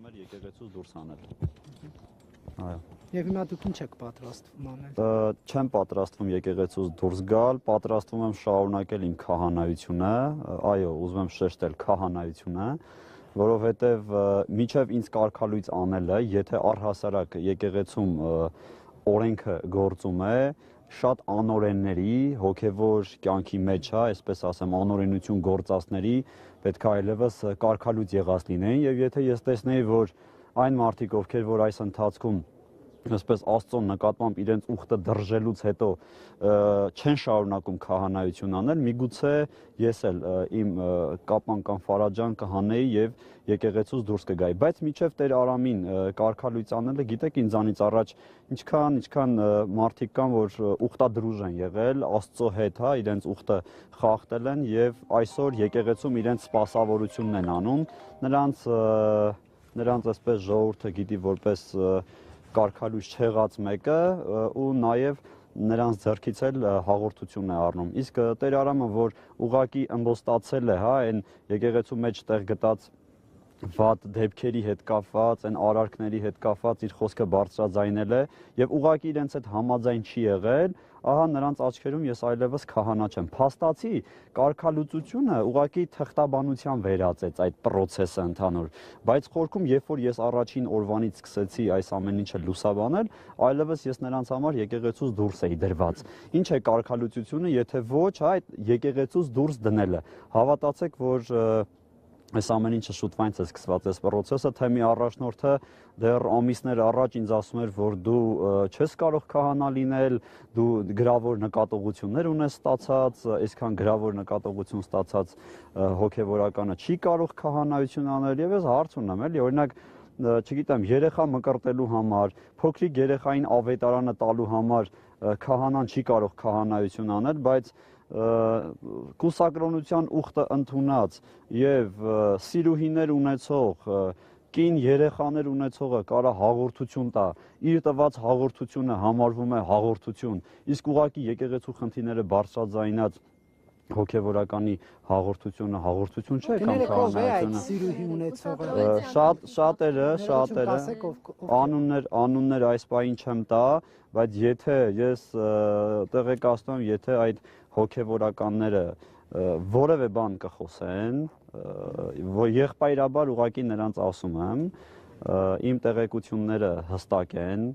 ուզում էր եկեղեցուց դուրս անել։ Այո։ Եվ հիմա դուք ինչ եք պատրաստվում անել։ Չեմ պատրաստվում եկեղեցուց դուրս գալ, պատրաստվում եմ շարունակել իմ քահանայությունը, այո, ուզում եմ շեշտել քահանայությունը, որովհետև միջև ինձ կարգալույց անելը, եթե առհասարակ եկեղեցում օրենքը գործում է, շատ անօրենների, հոգևոր կյանքի մեջ, այսպես ասեմ, անօրենություն գործածների պետք է այլևս կարգալույց եղած լինեին, եւ եթե ես տեսնեի, որ այն մարդիկ, ովքեր որ այս ընթացքում այսպես Աստծո նկատմամբ իրենց ուխտը դրժելուց հետո չեն շարունակում քահանայություն անել, միգուցե ես էլ իմ կապան կամ ֆարաջան կհանեի եւ եկեղեցուց դուրս կգայի, բայց միջև Տեր Արամին կարգալույց անելը, գիտեք ինձանից առաջ ինչքան մարդիկ կան, որ ուխտադրուժ են եղել Աստծո հետ, իրենց ուխտը խախտել են եւ այսօր եկեղեցում իրենց սպասավորությունն են անում, նրանց այսպես ժողովուրդը գիտի որպես կարգալույց չեղած մեկը ու նաև նրանց ձեռքից էլ հաղորդություն է առնում։ Իսկ Տեր Արամը, որ ուղակի ըմբոստացել է, այն եկեղեցու մեջ տեղ գտած վատ դեպքերի հետ կապված, այն արարքների հետ կապված իր խոսքը բարձրաձայնել է եւ ուղակի իրենց հետ համաձայն չի եղել, ահա նրանց աչքերում ես այլևս քահանա չեմ։ Փաստացի կարգալուծությունը ուղակի թղթաբանության վերածեց այդ process-ը ընդհանուր, բայց խորքում երբ որ ես առաջին օրվանից սկսեցի այս ամեն ինչը լուսաբանել, այլևս ես նրանց համար եկեղեցուց դուրս էի դրված։ Ինչ է կարգալուծությունը, եթե ոչ այդ եկեղեցուց դուրս դնելը։ Հավատացեք, որ այս ամեն ինչը շուտով է սկսված այս process-ը, թե մի առաջնորդը դեռ ամիսներ առաջ ինձ ասում էր, որ դու չես կարող քահանա լինել, դու գրավոր նկատողություններ ունես ստացած, այսքան գրավոր նկատողություն ստացած հոգևորականը չի կարող քահանայություն անել եւ ես հարց ունեմ, էլի, օրինակ չգիտեմ, երեխա մկրտելու համար, փոքրիկ երեխային ավետարանը տալու համար քահանան չի կարող քահանայություն անել, բայց կուսակրոնության ուխտը ընդունած եւ սիրուհիներ ունեցող կին երեխաներ ունեցողը կարա հաղորդություն տա, իր տված հաղորդությունը համարվում է հաղորդություն, իսկ ուղղակի եկեղեցու խնդիրները բարձրաձայնած հոգևորականի հաղորդությունը հաղորդություն չէ կամ քահանայությունը սիրուհի ունեցողը շատերը անուններ այս պահին չեմ տա, բայց եթե ես տեղեկացնում եմ, եթե այդ հոգևորականները որևէ բան կխոսեն, որ եղբայրաբար ուղղակի նրանց ասում եմ, իմ տեղեկությունները հստակ են,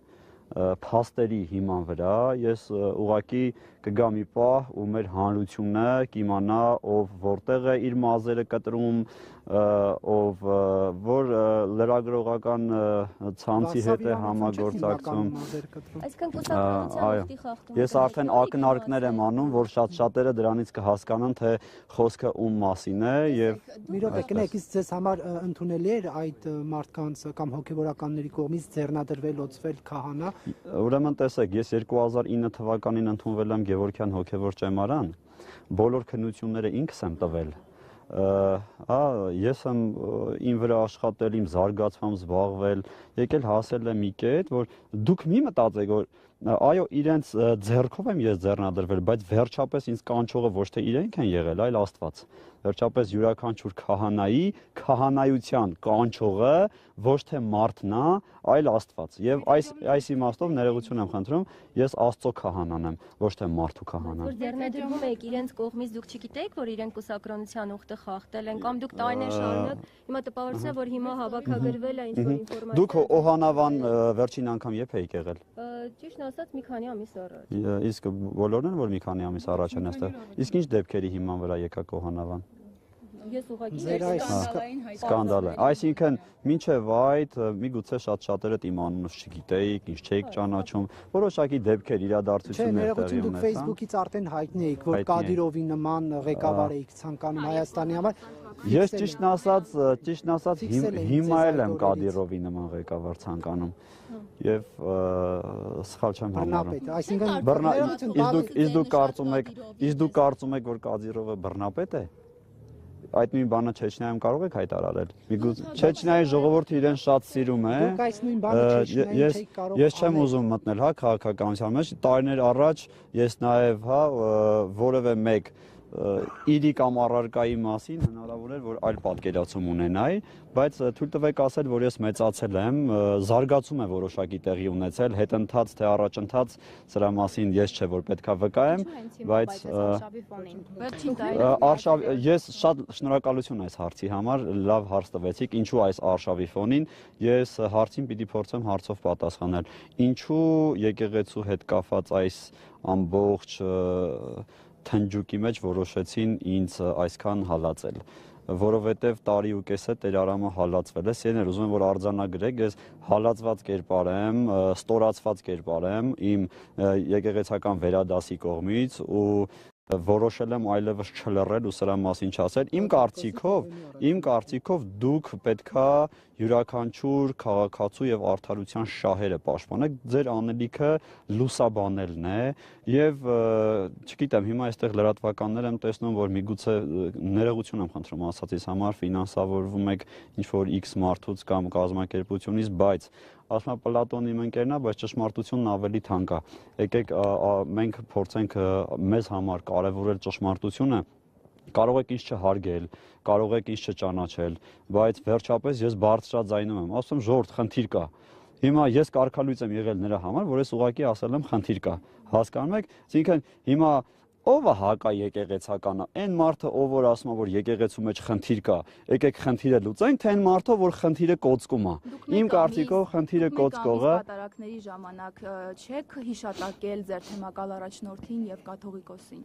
փաստերի հիման վրա, ես ուղղակի կգա մի պահ ու մեր հանրությունը կիմանա ով որտեղ է իր մազերը կտրում, ով որ լրագրողական ցանցի հետ է համագործակցում։ Այսինքն կուսակրոնության ուխտի խախտում։ Ես արդեն ակնարկներ եմ անում, որ շատերը դրանից կհասկանան, թե խոսքը ում մասին է եւ մի րոպե կնեք, իսկ ձեզ համար ընդունելի էր այդ մարդկանց կամ հոգևորականների կողմից ձեռնադրվել լոծվել քահանա։ Ուրեմն տեսեք, ես 2009 թվականին ընդունվել եմ Գևորգյան հոգևոր ճեմարան, բոլոր քննությունները ինքս եմ տվել։ Ես եմ իմ վրա աշխատել, իմ զարգացմամբ զբաղվել, եկել հասել եմ մի կետ, որ դուք մի մտածեք, որ այո, իրենց ձեռքով եմ ես ձեռնադրվել, բայց վերջապես ինձ կանչողը ոչ թե իրենք են եղել, այլ Աստված։ Վերջապես յուրաքանչյուր քահանայի քահանայության կանչողը ոչ թե մարդն է, այլ Աստված։ Եվ այս իմաստով ներողություն եմ խնդրում, ես Աստծո քահանան եմ, ոչ թե մարդու քահանան։ Որ ձեռնադրվում եք իրենց կողմից, դուք չգիտեք, որ իրենք կուսակրոնության ուխտը խախտել են, կամ դուք տարիներ շարունակ, հիմա տպավորություն է, որ հիմա հավաքագրվել է ինչ-որ ինֆորմացիա։ Դուք Օհանավան վերջին անգամ երբ եք եղել։ Ճիշտ ասած, մի քանի ամիս առաջ։ Իսկ բոլորն են, որ մի քանի ամիս առաջ են այստեղ։ Իսկ ինչ դեպքերի հիման վրա եկաք Օհանավան։ Ես ուղղակի սկանդալ է։ Այսինքն, մինչև այդ միգուցե շատերը իմ անունս չգիտեիք, ինչ չէիք ճանաչում, որոշակի դեպքեր, իրադարձություններ տեղի ունեցան։ Դուք Facebook-ից արդեն հայտնի եք, որ Կադիրովի նման ղեկավար էիք ցանկանում Հայաստանի համար։ Ես ճիշտն ասած հիմա էլ եմ Կադիրովի նման ղեկավար ցանկանում։ Եվ սխալ չեմ համարում։ Այսինքն իսկ դուք կարծում եք, որ Կադիրովը բռնապետ է։ Այդ նույն բանը Չեչնիայում կարող եք հայտարարել։ Չեչնիայի ժողովուրդը իրեն շատ սիրում է։ Դուք այս նույն բանը Չեչնիայում չեք կարող։ Ես չեմ ուզում մտնել քաղաքականության մեջ։ Տարիներ առաջ ես նաև որևէ մեկ իրի կամ առարկայի մասին հնարավոր էր որ այլ պատկերացում ունենայի, բայց թույլ տվեք ասել, որ ես մեծացել եմ, զարգացում է որոշակի տեղի ունեցել, հետընթաց թե առաջընթաց, սրա մասին ես չէ որ պետքա վկայեմ, բայց ես շատ շնորհակալություն այս հարցի համար, լավ հարց տվեցիք, ինչու այս արշավի ֆոնին, ես հարցին պիտի փորձեմ հարցով պատասխանել, ինչու եկեղեցու հետ կապված այս ամբողջ թնջուկի մեջ որոշեցին ինձ այսքան հալածել, որովհետև տարի ու կես է Տեր Արամը հալածվել է, սիրելիներ, ուզում եմ որ արձանագրեք, ես հալածված կերպար եմ, ստորացված կերպար եմ իմ եկեղեցական վերադասի կողմից ու որոշել եմ այլևս չլռել ու սրա մասին չասել։ Իմ կարծիքով դուք պետքա յուրաքանչյուր քաղաքացու եւ արդարության շահերը պաշտպանեք, ձեր անելիքը լուսաբանելն է եւ չգիտեմ, հիմա այստեղ լրատվականներ եմ տեսնում, որ միգուցե ներողություն եմ խնդրում ասածից համար, ֆինանսավորվում եք ինչ որ X մարդուց կամ կազմակերպությունից, բայց ասում եմ Պլատոնի իմ ընկերն է, բայց ճշմարտությունն ավելի թանկ է։ Եկեք մենք փորձենք մեզ համար կարևորել ճշմարտությունը, կարող եք ինձ չհարգել, կարող եք ինձ չճանաչել, բայց վերջապես ես բարձրաձայնում եմ, ասում եմ ժողովուրդ, խնդիր կա։ Հիմա ես կարգալույծ եմ եղել նրա համար, որ ես ուղղակի ասել եմ խնդիր կա։ Հասկանում եք, այսինքն հիմա ով է հակա եկեղեցականը, այն մարդը, ով որ ասում է, որ եկեղեցու մեջ խնդիր կա, եկեք խնդիրը լուծենք, թե այն մարդը, որ խնդիրը կոծկում է։ Իմ կարծիքով խնդիրը կոծկողը Պատարակների ժամանակ չեք հիշատակել ձեր թեմակալ առաջնորդին եւ կաթողիկոսին։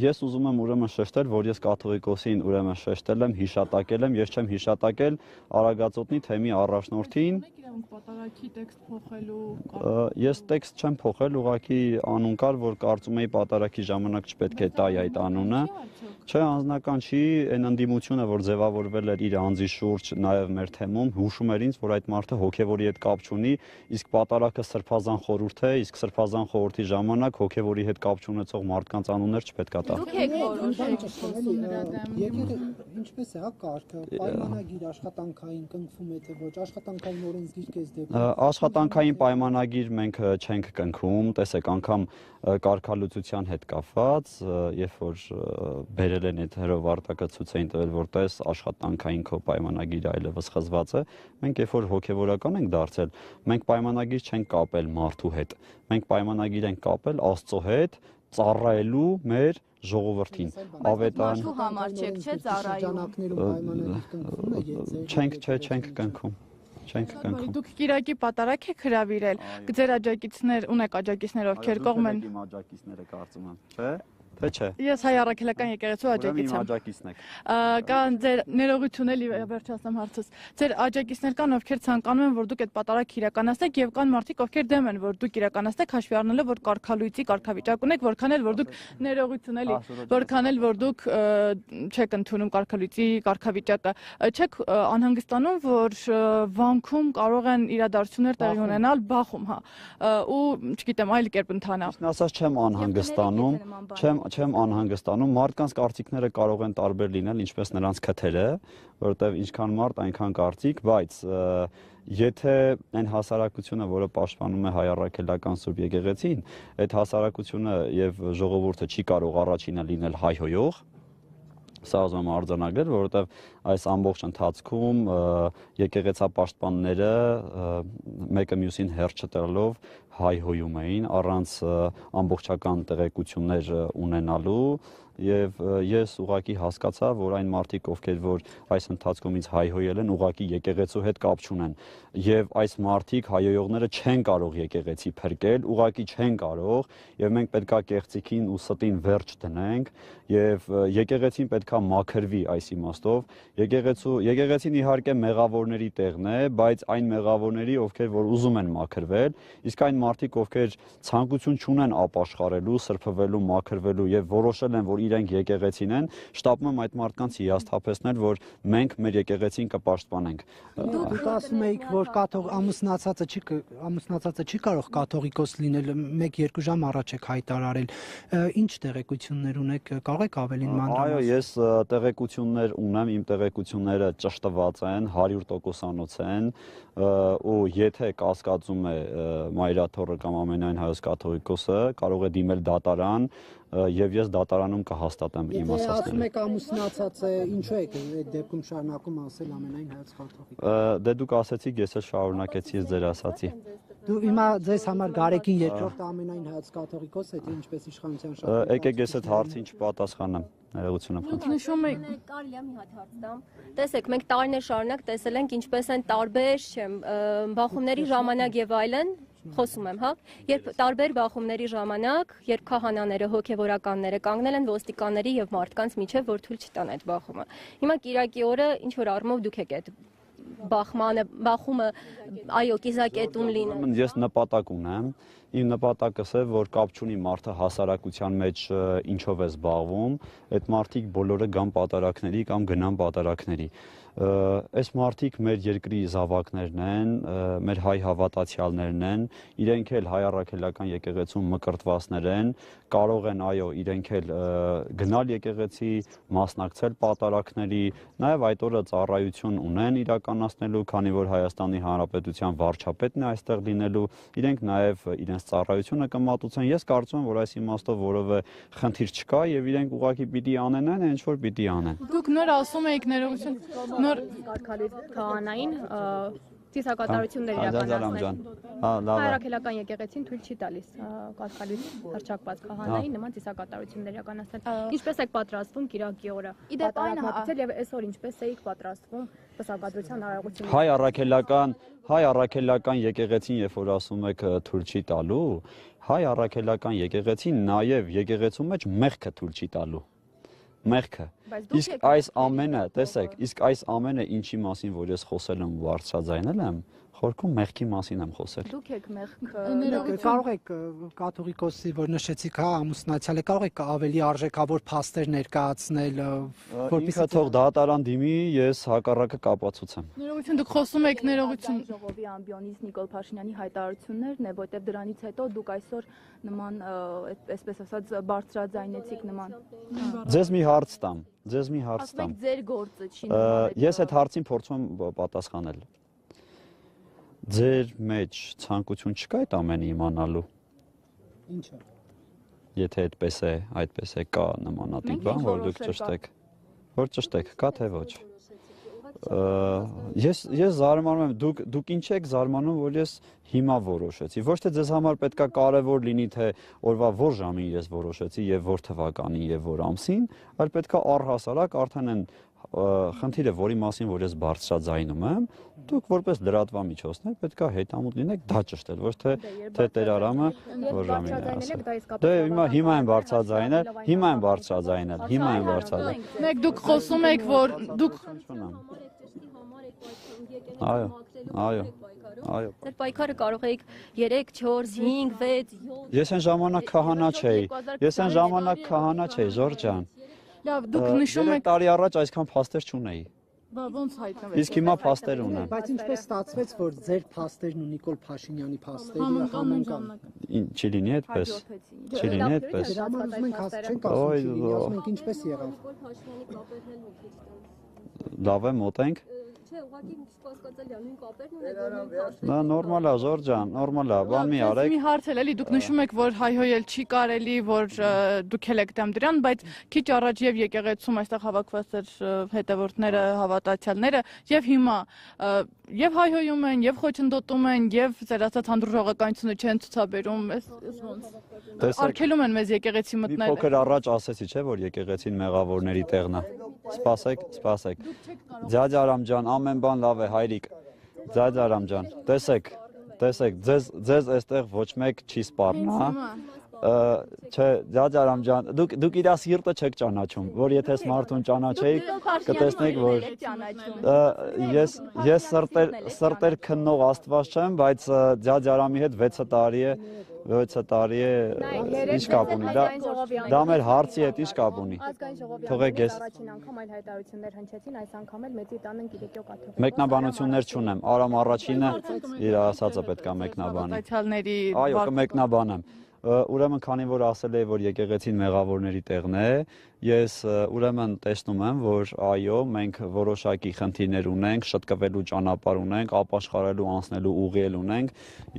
Ես ուզում եմ ուրեմն շեշտել, որ ես կաթողիկոսին ուրեմն շեշտել եմ, հիշատակել եմ, ես չեմ հիշատակել Արագածոտնի թեմի առաջնորդին։ Պատարակի տեքստ փոխելու Ես տեքստ չեմ փոխել, ուղղակի անուն կար, որ կարծում էի պատարակի ժամանակ չպետք է տայի այդ անունը։ Չէ, անձնական չի, այն ընդդիմությունը, որ ձևավորվել էր իր անձի շուրջ, նաև մեր թեմում, հուշում էր ինձ, որ այդ մարդը հոգևորի հետ կապ չունի, իսկ պատարակը սրբազան խորհուրդ է, իսկ սրբազան խորհրդի ժամանակ հոգևորի հետ կապ չունեցող մարդկանց անուններ չպետք է տա։ Դուք եք որոշել։ Ինչպես է հա կարգը, պայմանագիր աշխատանքային կնքվում է թե ոչ, աշխատանքային օրենսգիր կես դեպքում։ Աշխատանքային պայմանագիր մենք չենք կնքում, տեսեք, անգամ կարգալուծության հետ կապված, երբ որ բերել են այդ հրովարտակը ցույց էին տվել, որտես աշխատանքային քո պայմանագիրը այլևս խզված է, մենք երբ որ հոգևորական ենք դարձել, մենք պայմանագիր չենք կապել մարդու հետ, մենք պայմանագիր ենք կապել Աստծո հետ, ծառայելու մեր ժողովրդին, ավետարան համար չեք, չէ՞ ծառայում։ չենք կնքում։ Դուք Կիրակի պատարակ եք հրավիրել, ձեր աջակիցներ ունեք աջակիցներ ովքեր կողմ են։ Իմ աջակիցները կարծում եմ, չէ՞։ Թե չէ։ Ես հայ առաքելական եկեղեցու աջակից եմ։ Աջակիցն եք։ Կան ձեր ներողություն էլի վերջացնեմ հարցս։ Ձեր աջակիցներ կան, ովքեր ցանկանում են, որ դուք այդ պատարակ իրականացնեք եւ կան մարդիկ, ովքեր դեմ են, որ դուք իրականացնեք, հաշվի առնելով, որ կարգալույցի կարգավիճակ ունեք, որքան էլ որ դուք ներողություն էլի, որքան էլ որ դուք չեք ընդունում կարգալույցի կարգավիճակը, չեք անհանգստանում, որ վանքում կարող են իրադարձություններ տեղի ունենալ, բախում, հա, ու չգիտեմ, այլ կերպ ընթանա։ Իսկ ասած չեմ անհանգստանում, չեմ անհանգստանում, մարդկանց կարծիքները կարող են տարբեր լինել, ինչպես նրանց քթերը, որովհետև ինչքան մարդ, այնքան կարծիք, բայց եթե այն հասարակությունը, որը պաշտպանում է հայ առաքելական Սուրբ եկեղեցին, այդ հասարակությունը եւ ժողովուրդը չի կարող առաջինը լինել հայհոյող, սա ուզում եմ արձանագրել, որովհետև այս ամբողջ ընթացքում եկեղեցապաշտպանները մեկը մյուսին հերթ չտալով հայհոյում էին առանց ամբողջական տեղեկություններ ունենալու եւ ես ուղղակի հասկացա, որ այն մարդիկ, ովքեր որ այս ընթացքում ինձ հայհոյել են, ուղղակի եկեղեցու հետ կապ չունեն եւ այս մարդիկ հայհոյողները չեն կարող եկեղեցի փրկել, ուղղակի չեն կարող եւ մենք պետքա կեղծիքին ու ստին վերջ դնենք եւ եկեղեցին պետքա մաքրվի այս իմաստով եկեղեցին իհարկե մեղավորների տեղն է, բայց այն մեղավորների, ովքեր որ ուզում են մաքրվել, իսկ այն մարդիկ, ովքեր ցանկություն չունեն ապաշխարելու, սրբվելու, մաքրվելու եւ որոշել են, որ իրենք եկեղեցին են, շտապում եմ այդ մարդկանց հիասթափեցնել, որ մենք մեր եկեղեցին կպաշտպանենք։ Դուք ասում եք, որ ամուսնացածը չի կարող կաթողիկոս լինել, 1-2 ժամ առաջ եք հայտարարել։ Ինչ տեղեկություններ ունեք, կարող եք ավելին մանրամասն։ Այո, ես տեղեկություններ ունեմ, իմ տեղեկությունները ճշտված են, 100%-անոց են, ու եթե կասկածում է Մայրաթոռը կամ ամենայն հայոց կաթողիկոսը, կարող է դիմել դատարան, եւ ես դատարանում կհաստատեմ իմ ասածները։ Ասում եք ամուսնացած է, ինչու եք այդ դեպքում շարունակում ասել ամենայն հայոց կաթողիկոս։ Դե դուք ասեցիք, ես էլ շարունակեցի ձեր ասացի։ Դու հիմա ձեզ համար Գարեգին երկրորդ ամենայն հայոց կաթողիկոս է, թե ինչպես իշխանության շահ։ Եկեք ես այդ հարցին չպատասխանեմ, ներողություն եմ խնդրում։ Նշում եք Կարելի է մի հատ հարց տամ։ Տեսեք, մենք տարիներ շարունակ տեսել ենք ինչպես են տարբեր, չեմ, բախումների ժամանակ եւ այլն, խոսում եմ, հա, երբ տարբեր բախումների ժամանակ, երբ քահանաները, հոգեվորականները կանգնել են ոստիկանների եւ մարդկանց միջեւ, որ թույլ չտան այդ բախումը։ Հիմա Կիրակի օրը ինչ որ առումով դուք եք այդ բախումը, այո, կիզակետում լինել։ Ես նպատակ ունեմ, իմ նպատակս է, որ կապ չունի մարդը հասարակության մեջ ինչով է զբաղվում, այդ մարդիկ բոլորը գան պատարակների կամ գնան պատարակների։ Այս մարդիկ մեր երկրի զավակներն են, մեր հայ հավատացյալներն են, իրենք էլ հայ առաքելական եկեղեցում մկրտվածներ են, կարող են այո, իրենք էլ գնալ եկեղեցի, մասնակցել պատարակների, նաև այդ օրը ծառայություն ունեն իրականացնելու, քանի որ Հայաստանի Հանրապետության վարչապետն է այստեղ լինելու, իրենք նաև իրենց ծառայությունը կմատուցեն։ Ես կարծում եմ, որ այս իմաստով որևէ խնդիր չկա եւ իրենք ուղղակի պիտի անեն այն, ինչ որ պիտի անեն։ դուք նոր ասում եք ներողություն նոր Կարգալույց քահանային ծիսակատարություններ իրականացնել։ Հայրաքելական եկեղեցին թույլ չի տալիս կարգալույց հռչակված քահանային նման ծիսակատարություններ իրականացնել։ Ինչպես եք պատրաստվում Կիրակի օրը։ Իդեպ այն եւ այսօր ինչպես էիք պատրաստվում բուսակադրության արարողություններին։ Հայ առաքելական եկեղեցին, երբ որ ասում եք թույլ չի տալու, հայ առաքելական եկեղեցին նաև եկեղեցու մեջ մեղքը թույլ չի տալու։ Մեղքը։ Իսկ այս ամենը, տեսեք, իսկ այս ամենը ինչի մասին, որ ես խոսել եմ ու բարձրաձայնել եմ, խորքում մեղքի մասին եմ խոսել։ Դուք եք մեղք Կարող եք կաթողիկոսի, որ նշեցիք, հա, ամուսնացյալ է, կարող եք ավելի արժեքավոր փաստեր ներկայացնել, Ինքը թող դատարան դիմի, ես հակառակը կապացուցեմ։ ներողություն դուք խոսում եք ներողություն ժողովի ամբիոնից Նիկոլ Փաշինյանի հայտարարություններն է, որտեղ դրանից հետո դուք այսօր նման, այսպես ասած, բարձրաձայնեցիք նման։ Ձեզ մի հարց տամ, Ասում եք ձեր գործը չի նման։ Ես այդ հարցին փորձում եմ պատասխանել։ Ձեր մեջ ցանկություն չկա այդ ամենը իմանալու։ Ինչը։ Եթե այդպես է, կա նմանատիպ բան, որ դուք ճշտեք։ Որ ճշտեք, կա թե ոչ։ Ես զարմանում եմ, դուք ինչ եք զարմանում, որ ես հիմա որոշեցի։ Ոչ թե ձեզ համար պետքա կարևոր լինի, թե օրվա որ ժամին ես որոշեցի եւ որ թվականին եւ որ ամսին, այլ պետքա առհասարակ արդեն են խնդիրը, որի մասին որ ես բարձրաձայնում եմ, դուք որպես լրատվամիջոցներ պետքա հետամուտ լինեք դա ճշտել, ոչ թե Տեր Արամը որ ժամին է ասել։ Դե հիմա եմ բարձրաձայնել, Մեկ դուք խոսում եք, որ դուք Այո։ Ձեր պայքարը կարող էիք 3, 4, 5, 6, 7 Ես այն ժամանակ քահանա չէի, Ժորժ ջան։ լավ դուք նշում 3 եք տարի առաջ այսքան փաստեր չունեի։ բա ոնց հայտնվեց Իսկ հիմա փաստեր ունեմ։ Բայց ինչպես ստացվեց, որ ձեր փաստերն ու Նիկոլ Փաշինյանի փաստերը համընկան։ Չի լինի այդպես։ Չի լինի այդպես։ Դրա համար ուզում ենք չենք ասում, ասում ենք ինչպես եղավ։ Փաշինյանի կապերն էլ հոգի չտան։ Լավ է, մոտենք։ Չէ, ուղղակի չկասկածելի է, նույն կապերն ունեն։ Դա նորմալ է, Ժորժ ջան, նորմալ է, բան մի արեք։ Մի հարց էլ էլի դուք նշում եք, որ հայհոյել չի կարելի, որ դուք եք դեմ դրան, բայց քիչ առաջ եւ եկեղեցում այստեղ հավաքված էր հետևորդները, հավատացյալները եւ հիմա եւ հայհոյում են, եւ խոչընդոտում են, եւ ձեր ասած հանդուրժողականությունը չեն ցուցաբերում, այս ոնց։ Արգելում են մեզ եկեղեցի Մի մտնել։ փոքր առաջ ասեցի, չէ, որ եկեղեցին մեղավորների տեղն է։ Սպասեք։ Ձյաձ Արամ ջան, ամեն բան լավ է, հայրիկ։ Ձյաձ Արամ ջան, տեսեք, ձեզ այստեղ ոչ մեկ չի սպառնա։ Չէ, Ձյաձ Արամ ջան, դուք իր սիրտը չեք ճանաչում, որ եթե մարդուն ճանաչեիք, կտեսնեք, որ ես սրտեր քննող Աստված չեմ, բայց Ձյաձ Արամի հետ 6 տարի է, ինչ կապ ունի, դա մեր հարցի հետ ինչ կապ ունի։ Թողեք ես Առաջին անգամ այլ հայտարարություններ հնչեցին, այս անգամ էլ մեծի տանն Կիրակի կաթողիկոս։ մեկնաբանություններ չունեմ, Արամ առաջինը իր ասածը պետք է մեկնաբանի։ Հավատացյալների Այո, կմեկնաբանեմ։ Ուրեմն քանի որ ասել էի, որ եկեղեցին մեղավորների տեղն է, Ես ուրեմն տեսնում եմ, որ այո, մենք որոշակի խնդիրներ ունենք, շտկվելու ճանապարհ ունենք, ապաշխարելու, անցնելու ուղի ունենք,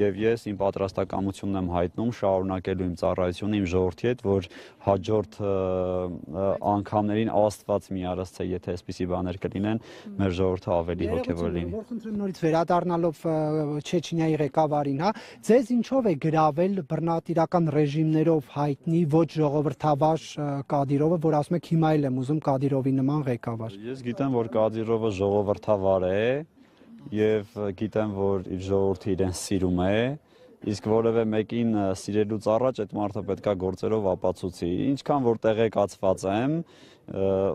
եւ ես իմ պատրաստակամությունն եմ հայտնում շարունակելու իմ ծառայությունը իմ ժողովրդի հետ, որ հաջորդ անգամներին Աստված մի արասցե, եթե այսպիսի բաներ կլինեն, մեր ժողովուրդը ավելի հոգեվոր լինի։ Որ խնդրեմ նորից վերադառնալով Չեչենիայի ղեկավարին, հա, ձեզ ինչով է գրավել բռնատիրական ռեժիմներով հայտնի ոչ ժողովրդավար Կադիրովը, որ ասում եք հիմա էլ եմ ուզում Կադիրովի նման ղեկավար։ Ես գիտեմ, որ Կադիրովը ժողովրդավար է եւ գիտեմ, որ իր ժողովուրդը իրեն սիրում է, իսկ որևէ մեկին սիրելուց առաջ այդ մարդը պետքա գործերով ապացուցի։ Ինչքան որ տեղեկացված եմ,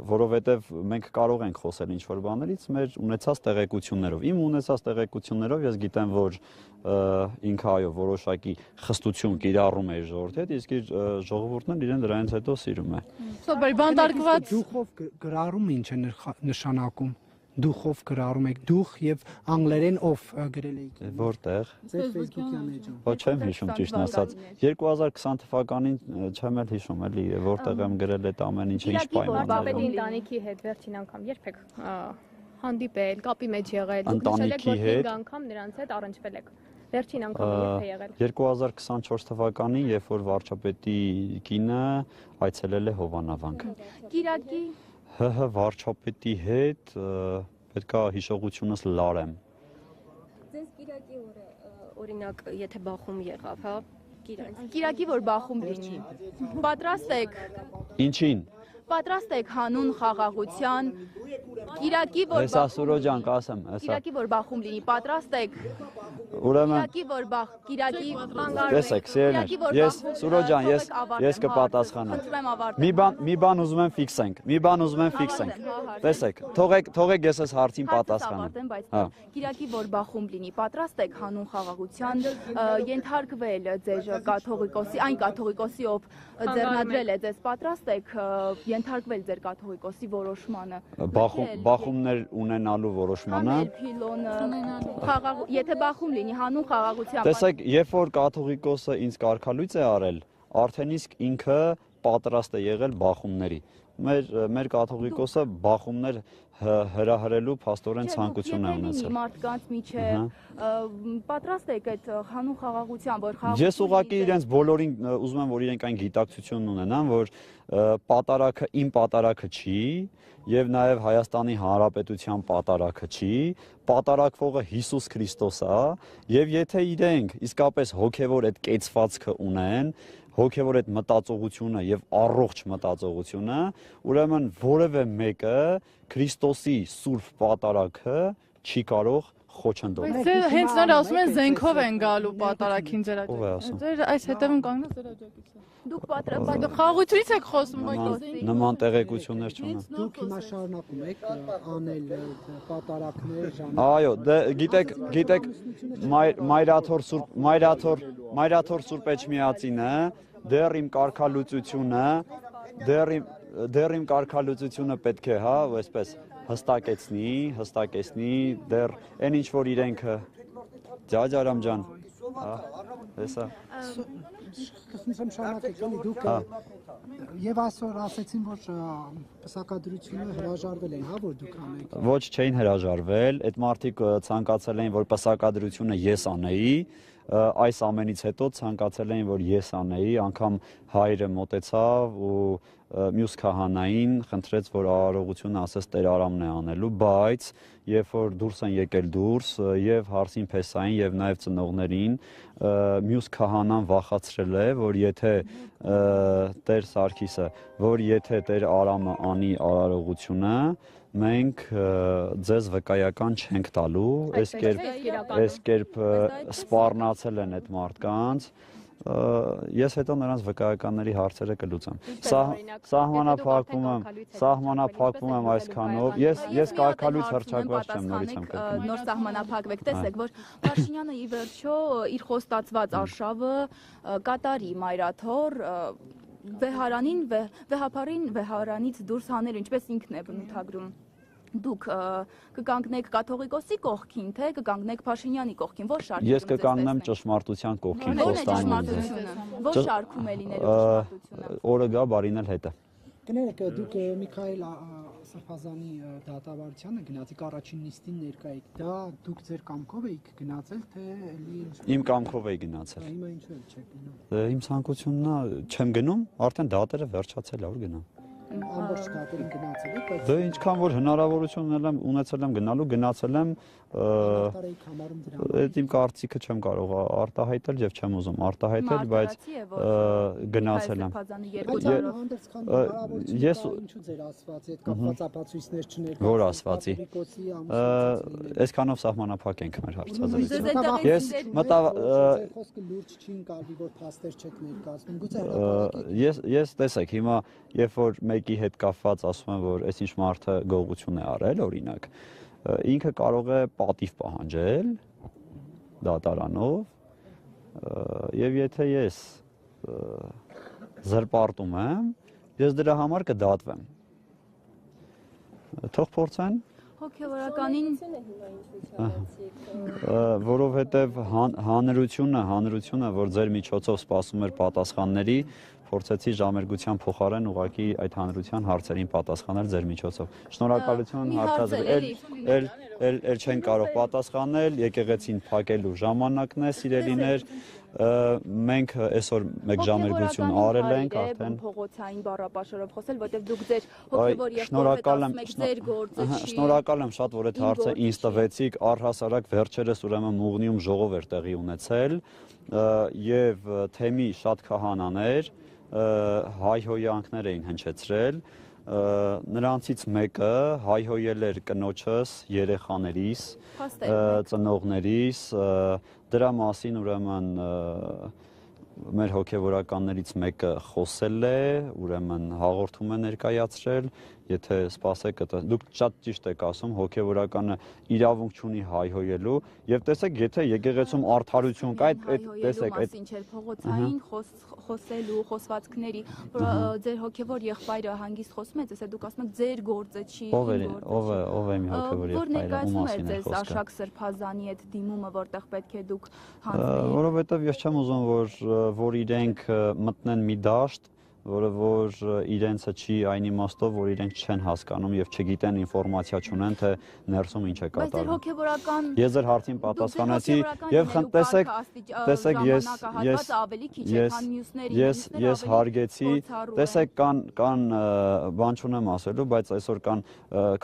որովհետեւ մենք կարող ենք խոսել ինչ-որ բաներից մեր ունեցած տեղեկություններով։ Իմ ունեցած տեղեկություններով ես գիտեմ, որ ինքը այո որոշակի խստություն կիրառում է իր ժողովրդի հետ, իսկ իր ժողովուրդն էլ իրեն դրանից հետո սիրում է։ Սոբեր բանտարկված Դուխով գրառում ինչ է նշանակում։ Դուխով գրառում եք դուխ եւ անգլերեն ով գրել եք։ Որտեղ։ Ձեր Facebook-յան էջում։ Ոչ չեմ հիշում ճիշտն ասած 2020 թվականին չեմ էլ հիշում էլի որտեղ եմ գրել այդ ամեն ինչը ինչ պայմաններով։ Բաբեդի ընտանիքի հետ վերջին անգամ երբ եք հանդիպել, կապի մեջ եղել, դուք նշել եք, որ 5 անգամ նրանց հետ առնչվել եք։ Վերջին անգամ երբ է եղել։ 2024 թվականին, երբ որ վարչապետի կինը այցելել է Հովանավանք։ Կիրակի ՀՀ վարչապետի հետ պետքա հիշողությունս լարեմ։ Ձեզ Կիրակի օրը օրինակ եթե բախում եղավ, հա, Կիրակի որ բախում լինի։ Պատրաստ եք Ինչին։ Պատրաստ եք հանուն խաղաղության Կիրակի որ Հեսա Սուրոջան կասեմ, հեսա։ Կիրակի որ բախում լինի, պատրաստ եք Ուրեմն Կիրակի որ Կիրակի տեսեք, սիրելիներ, ես Սուրոջան, ես կպատասխանեմ։ Մի բան ուզում եմ ֆիքսենք։ Տեսեք, թողեք ես այս հարցին պատասխանեմ։ Հա։ Կիրակի որ բախում լինի, պատրաստ եք հանուն խաղաղության ենթարկվել ձեր կաթողիկոսի, այն կաթողիկոսի, ով ձեռնադրել է ձեզ, պատրաստ եք ենթարկվել ձեր կաթողիկոսի որոշմանը։ Բախումներ ունենալու որոշմանը։ Եթե բախում լինի հանուն խաղաղության։ Տեսեք, երբ որ կաթողիկոսը ինձ կարգալույց է արել, արդեն իսկ ինքը պատրաստ է եղել բախումների։ Մեր կաթողիկոսը բախումներ հրահրելու փաստորեն ցանկություն է ունեցել։ Մարդկանց միջև պատրաստ եք այդ հանուն խաղաղության, որ Ես ուղղակի իրենց բոլորին ուզում եմ, որ իրենք այն գիտակցությունն ունենան, որ պատարագը իմ պատարագը չի եւ նաեւ Հայաստանի Հանրապետության պատարագը չի, պատարագվողը Հիսուս Քրիստոս է եւ եթե իրենք իսկապես հոգեվոր այդ կեցվածքը ունեն, հոգեվոր այդ մտածողությունը եւ առողջ մտածողությունը, ուրեմն որևէ մեկը Քրիստոսի սուրբ պատարագը չի կարող խոչընդոտել։ Ձեր հենց նոր ասում են զենքով են գալու պատարագին ձեր Ով է ասում։ Ձեր այս հետևում կանգնած ձեր աջակիցը։ Դուք պատրաստ Խաղաղությունից եք խոսում Նման տեղեկություններ չունեմ։ Դուք հիմա շարունակում եք անել պատարակներ, Այո, գիտեք Մայրաթոր Սուրբ Էջմիածինը դեռ իմ կարգալուծությունը պետք է, հա, այսպես հստակեցնի, դեռ այն ինչ որ իրենք Ջաջարամ ջան, հա, հեսա Կսնեմ շարունակեք, էլի դուք եւ այսօր ասեցին, որ պսակադրությունը հրաժարվել են, հա, որ դուք անեք։ Ոչ, չէին հրաժարվել, այդ մարդիկ ցանկացել էին, որ պսակադրությունը ես անեի, այս ամենից հետո ցանկացել էին, որ ես անեի, անգամ հայրը մոտեցավ ու մյուս քահանային խնդրեց, որ արարողությունը ասես Տեր Արամն է անելու, բայց երբ որ դուրս են եկել եւ հարսին փեսային եւ նաեւ ծնողներին, մյուս քահանան վախացրել է, որ եթե Տեր Սարգիսը, որ եթե Տեր Արամը անի արարողությունը, մենք ձեզ վկայական չենք տալու, այս կերպ սպառնացել են այդ մարդկանց, ես հետո նրանց վկայականների հարցերը կլուծեմ։ Սահմանափակվում եմ այսքանով, ես կարգալույց հռչակված չեմ, նորից եմ կրկնում։ Նոր սահմանափակվեք, տեսեք, որ Փաշինյանը ի վերջո իր խոստացված արշավը կատարի Մայրաթոր վեհարանից դուրս հանել, ինչպես ինքն է բնութագրում։ Դուք կկանգնեք կաթողիկոսի կողքին, թե կկանգնեք Փաշինյանի կողքին, որ շարքում Ես կկանգնեմ ճշմարտության կողքին, Ո՞ր շարքում է լինելու ճշմարտությունը։ օրը գա բարինել հետը։ Կներեք, դուք Միքայել Սրբազանի դատավարությանը գնացիք առաջին նիստին ներկայիք։ Դա դուք ձեր կամքով եք գնացել, թե էլի Իմ կամքով էի գնացել։ Հիմա ինչու եք չեք գնում։ Իմ ցանկությունն է, չեմ գնում, արդեն դատերը վերջացել է, ուր գնամ։ Ամբողջ դատերին գնացել եք, բայց Դե ինչքան որ հնարավորություն ունեցել եմ գնալու, գնացել եմ, տարեիք համարում դրան։ այդ իմ կարծիքը չեմ կարող արտահայտել եւ չեմ ուզում արտահայտել, բայց գնացել եմ։ Ես ինչու ձեր ասվածի հետ կապված ապացույցներ չներկայացրեք։ Որ ասվածի։ Այսքանով սահմանափակ ենք մեր հարցազրույցը։ Ես մտա խոսքը լուրջ չի ընկալվի, որ փաստեր չեք ներկայացնում։ Գուցե ես տեսեք, հիմա երբ որ մեկի հետ կապված ասում եմ, որ այսինչ մարդը գողություն է արել, օրինակ, ինքը կարող է պատիվ պահանջել դատարանով, եւ եթե ես զրպարտում եմ, ես դրա համար կդատվեմ։ Թող փորձեն, Հոգևորականին որովհետեւ հանրությունը, որ ձեր միջոցով սպասում էր պատասխանների, փորձեցի ժամերգության փոխարեն ուղղակի այդ հանրության հարցերին պատասխանել ձեր միջոցով։ Շնորհակալություն հարցազրույց։ Էլ չեն կարող պատասխանել, եկեղեցին փակելու ժամանակն է, սիրելիներ։ Մենք այսօր մեկ ժամերգություն արել ենք արդեն։ Փողոցային բառապաշարով խոսել, որտեղ դուք ձեր հոգևոր եղբորը ասում եք ձեր գործը չի։ Շնորհակալ եմ շատ, որ այդ հարցը ինձ տվեցիք, առհասարակ վերջերս ուրեմն Մուղնիում ժողով էր տեղի ունեցել եւ թեմի շատ քահանաներ հայհոյանքներ էին հնչեցրել, նրանցից մեկը հայհոյել էր կնոջս, երեխաներիս, ծնողներիս, դրա մասին ուրեմն մեր հոգևորականներից մեկը խոսել է, ուրեմն հաղորդում է ներկայացրել, եթե սպասեք, դուք շատ ճիշտ եք ասում, հոգևորականը իրավունք չունի հայհոյելու, եւ տեսեք, եթե եկեղեցում արդարություն կա, տեսեք, այդ ինչ փողոցային խոսելու, խոսվածքների, որ ձեր հոգևոր եղբայրը հանգիստ խոսում է, տեսեք, դուք ասում եք ձեր գործը չի, ով է իմ հոգևոր եղբայրը, որ ներկայացնում է ձեզ Արշակ Սրբազանի այդ դիմումը, որտեղ պետք է դուք հանձնեիք։ Որովհետեւ ես չեմ ուզում, որ իրենք մտնեն մի դաշտ, որը որ իրենցը չի այն իմաստով, որ իրենք չեն հասկանում եւ չգիտեն ինֆորմացիա չունեն, թե ներսում ինչ է կատարվում։ Ես ձեր հարցին պատասխանեցի եւ տեսեք ես հարգեցի, տեսեք կան բան չունեմ ասելու, բայց այսօր կան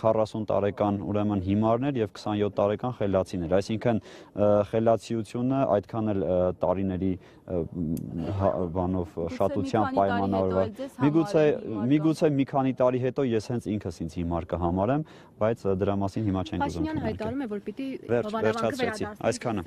40 տարեկան ուրեմն հիմարներ եւ 27 տարեկան խելացիներ, այսինքն խելացիությունը այդքան էլ տարիների բանով շատության պայմանավորված։ Միգուցե մի քանի տարի հետո ես հենց ինքս ինձ հիմար կհամարեմ, բայց դրա մասին հիմա չենք ուզում քննարկել։ Փաշինյանը հայտարարում է, որ պիտի վերջացրեցի, այսքանը։